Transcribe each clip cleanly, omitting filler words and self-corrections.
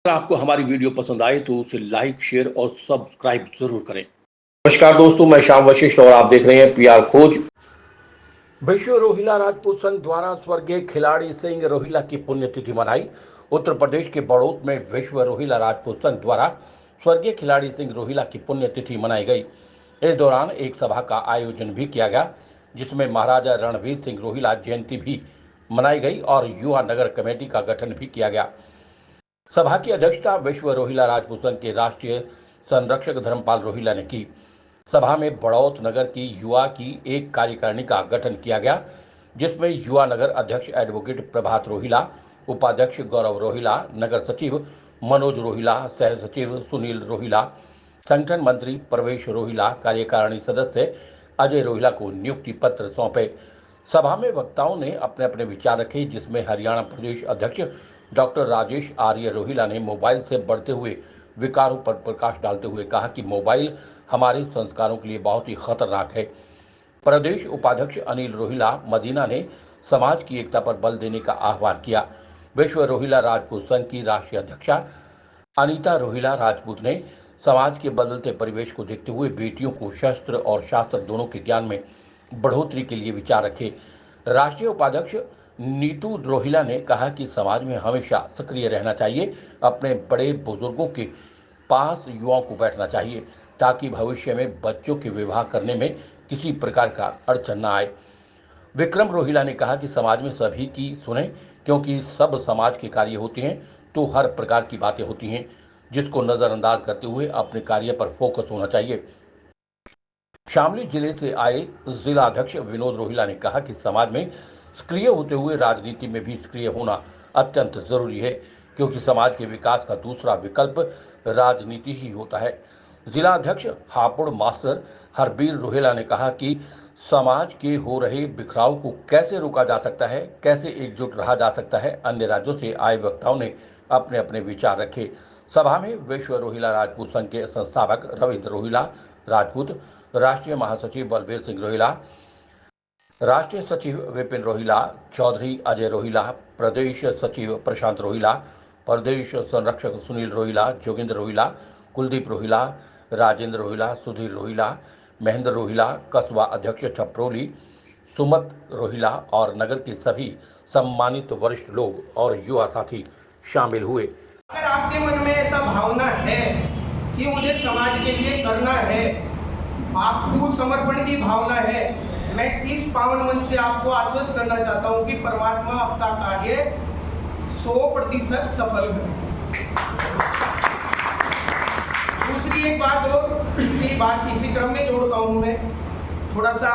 अगर आपको हमारी वीडियो पसंद आए तो उसे लाइक, शेयर और सब्सक्राइब जरूर करें। नमस्कार दोस्तों, मैं श्याम वशिष्ठ और आप देख रहे हैं पीआर खोज। विश्व रोहिला राजपूत संघ द्वारा स्वर्गीय खिलाड़ी सिंह रोहिला की पुण्यतिथि मनाई। उत्तर प्रदेश के बड़ौत में विश्व रोहिला राजपूत संघ द्वारा स्वर्गीय खिलाड़ी सिंह रोहिला की पुण्यतिथि मनाई गई। इस दौरान एक सभा का आयोजन भी किया गया, जिसमें महाराजा रणवीर सिंह रोहिला जयंती भी मनाई गई और युवा नगर कमेटी का गठन भी किया गया। सभा की अध्यक्षता विश्व रोहिला राजपूत संघ के राष्ट्रीय संरक्षक धर्मपाल रोहिला ने की। सभा में बड़ौत नगर की युवा की एक कार्यकारिणी का गठन किया गया, जिसमें युवा नगर अध्यक्ष एडवोकेट प्रभात रोहिला, उपाध्यक्ष गौरव रोहिला, नगर सचिव मनोज रोहिला, सह सचिव सुनील रोहिला, संगठन मंत्री प्रवेश रोहिला, कार्यकारिणी सदस्य अजय रोहिला को नियुक्ति पत्र सौंपे। सभा में वक्ताओं ने अपने अपने विचार रखे, जिसमें हरियाणा प्रदेश अध्यक्ष डॉक्टर राजेश आर्य रोहिला ने मोबाइल से बढ़ते हुए विकारों पर प्रकाश डालते हुए कहा कि मोबाइल हमारे संस्कारों के लिए बहुत ही खतरनाक है। प्रदेश उपाध्यक्ष अनिल रोहिला मदीना ने समाज की एकता पर बल देने का आह्वान किया। विश्व रोहिला राजपूत संघ की राष्ट्रीय अध्यक्षा अनीता रोहिला राजपूत ने समाज के बदलते परिवेश को देखते हुए बेटियों को शस्त्र और शास्त्र दोनों के ज्ञान में बढ़ोतरी के लिए विचार रखे। राष्ट्रीय उपाध्यक्ष नीतू रोहिला ने कहा कि समाज में हमेशा सक्रिय रहना चाहिए, अपने बड़े बुजुर्गों के पास युवाओं को बैठना चाहिए ताकि भविष्य में बच्चों के विवाह करने में किसी प्रकार का अड़चन न आए। विक्रम रोहिला ने कहा कि समाज में सभी की सुने, क्योंकि सब समाज के कार्य होते हैं तो हर प्रकार की बातें होती हैं, जिसको नज़रअंदाज करते हुए अपने कार्य पर फोकस होना चाहिए। शामली जिले से आए जिला अध्यक्ष विनोद रोहिला ने कहा कि समाज में सक्रिय होते हुए राजनीति में भी सक्रिय होना अत्यंत जरूरी है, क्योंकि समाज के विकास का दूसरा विकल्प राजनीति ही होता है। जिला अध्यक्ष हापुड़ मास्टर हरबीर रोहिला ने कहा कि समाज के हो रहे बिखराव को कैसे रोका जा सकता है, कैसे एकजुट रहा जा सकता है। अन्य राज्यों से आए वक्ताओं ने अपने अपने विचार रखे। सभा में विश्व रोहिला राजपूत संघ के संस्थापक रविंद्र रोहिला राजपूत, राष्ट्रीय महासचिव बलबीर सिंह रोहिला, राष्ट्रीय सचिव विपिन रोहिला, चौधरी अजय रोहिला, प्रदेश सचिव प्रशांत रोहिला, प्रदेश संरक्षक सुनील रोहिला, जोगिंद्र रोहिला, कुलदीप रोहिला, राजेंद्र रोहिला, सुधीर रोहिला, महेंद्र रोहिला, कस्बा अध्यक्ष छपरोली सुमत रोहिला और नगर के सभी सम्मानित वरिष्ठ लोग और युवा साथी शामिल हुए। अगर आपके मन में ऐसा भावना है कि मुझे समाज के लिए करना है, आपको समर्पण की भावना है, मैं इस पावन मंच से आपको आश्वस्त करना चाहता हूं कि परमात्मा आपका कार्य 100% सफल करेगा। दूसरी एक बात और इसी क्रम में जोड़ता हूं मैं, थोड़ा सा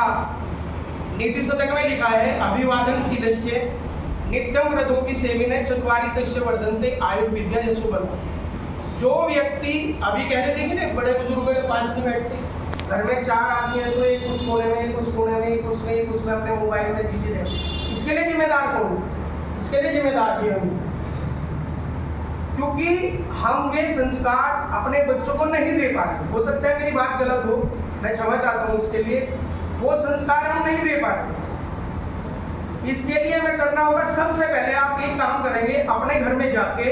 नीति शतक में लिखा है, अभिवादनशीलस्य नित्यम रथोपि सेविने चत्वारि तस्य वर्धन्ते आयुर्विद्या यशो बलम्। जो व्यक्ति अभी कह रहे थे कि ना, बड़े बुजुर्गों के पास नहीं बैठते, घर में 4 आदमी है तो एक उस कोने में, एक उस कोने में, एक उसमें अपने मोबाइल में बिजी रहे। इसके लिए जिम्मेदार कौन? इसके लिए जिम्मेदार भी हम, क्योंकि हम वे संस्कार अपने बच्चों को नहीं दे पा रहे। हो सकता है मेरी बात गलत हो, मैं क्षमा चाहता हूँ उसके लिए। वो संस्कार हम नहीं दे पा रहे। इसके लिए हमें करना होगा, सबसे पहले आप एक काम करेंगे, अपने घर में जाके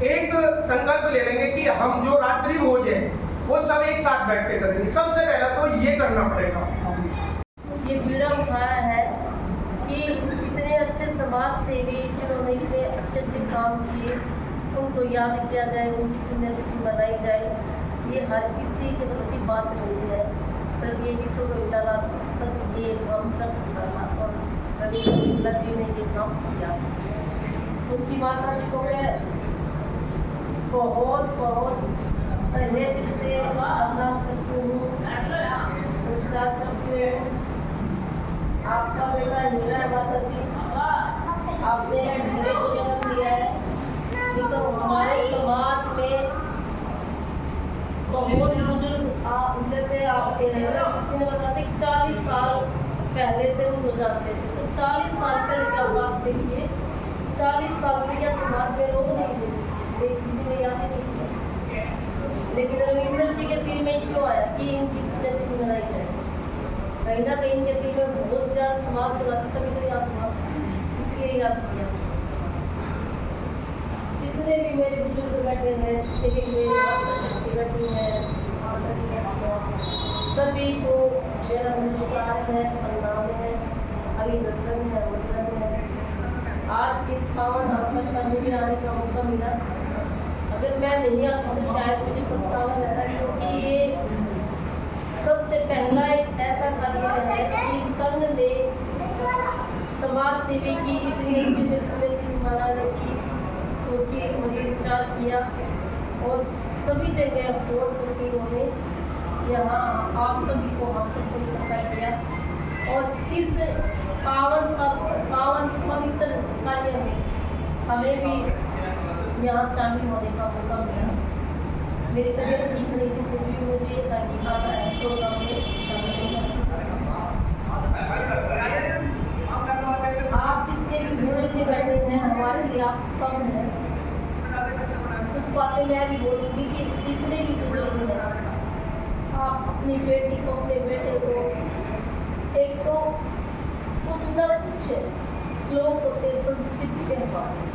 एक संकल्प ले लेंगे कि हम जो रात्रि भोज है वो सब एक साथ बैठ के करेंगे। सबसे पहले तो ये करना पड़ेगा। ये बीड़ा उठाया है कि इतने अच्छे समाज सेवी जिन्होंने इतने अच्छे काम किए, उनको याद किया जाए, उनकी पुण्यतिथि मनाई जाए। ये हर किसी के बस की बात नहीं है। सिर्फ ये विश्व रोहिला राजपूत संघ ये काम कर सकता था और रविंद्र रोहिला जी ने ये काम किया। उनकी माता जी को मैं बहुत पहले से प्रणाम करती हूँ, नमस्कार करती हूँ। आपका बेटा हीरा है माता जी, आपने हीरे को जन्म दिया है। ये तो हमारे समाज में बहुत बुजुर्ग जैसे आपके किसी ने बताते 40 साल पहले से हम हो जाते थे, तो 40 साल पहले क्या बात देखिए, 40 साल से क्या समाज में लोग नहीं थे, किसी ने याद नहीं किया। लेकिन रविंद्र जी के दिल में क्यों आया कि इनकी पुण्यतिथि मनाई जाए? कहीं ना कहीं इनके दिल में बहुत ज़्यादा समाज सेवा, तभी तो याद हुआ, इसलिए याद किया। जितने भी मेरे बुजुर्ग बैठे हैं, जितने भी मेरे माता शक्ति बैठी है, सभी को मेरा नमस्कार है, प्रणाम है, अभिनंदन है, वंदन है। आज इस पावन अवसर पर मुझे आने का मौका मिला। अगर मैं नहीं आता तो शायद मुझे पछतावा रहता, क्योंकि ये सबसे पहला एक ऐसा कार्य है कि संघ ने समाज सेवी की इतनी अच्छी से पुण्यतिथि मनाने की सोची और ये विचार किया, और सभी जगह फोन करके उन्होंने यहाँ आप सभी को हम सबको इकट्ठा किया, और इस पावन पवित्र कार्य में हमें भी यहाँ शामिल होने का मौका मिला। मेरी तबीयत ठीक नहीं थी, फिर भी मुझे ये था कि आना है प्रोग्राम में। आप जितने भी बुजुर्ग बैठे हैं, हमारे लिए आप स्तंभ हैं। कुछ बातें मैं भी बोलूँगी कि जितने भी बुजुर्ग हैं, आप अपनी बेटी को, अपने बेटे को एक तो कुछ न कुछ श्लोक होते संस्कृत के हमारे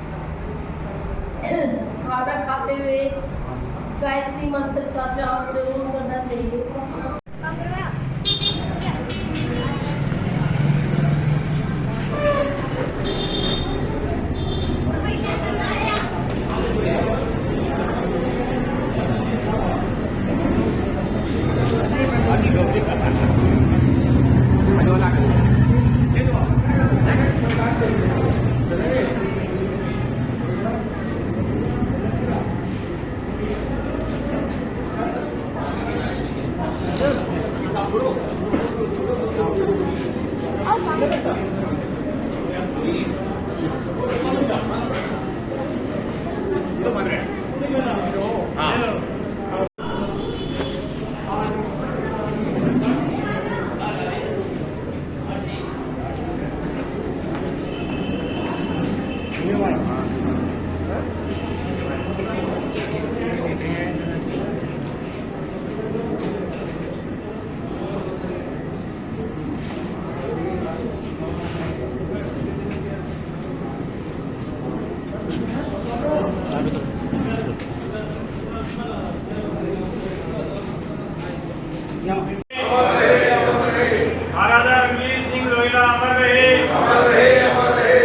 खाना खाते हुए गायत्री मंत्र का जाप जरूर करना चाहिए। महाराजा रणवीर सिंह रोहिला अमर रहे, अमर रहे, अमर रहे।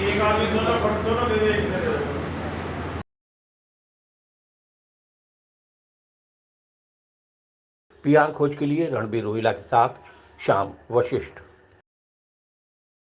एक आदमी दोनों विवेक। पीआर खोज के लिए रणबीर रोहिला के साथ श्याम वशिष्ठ।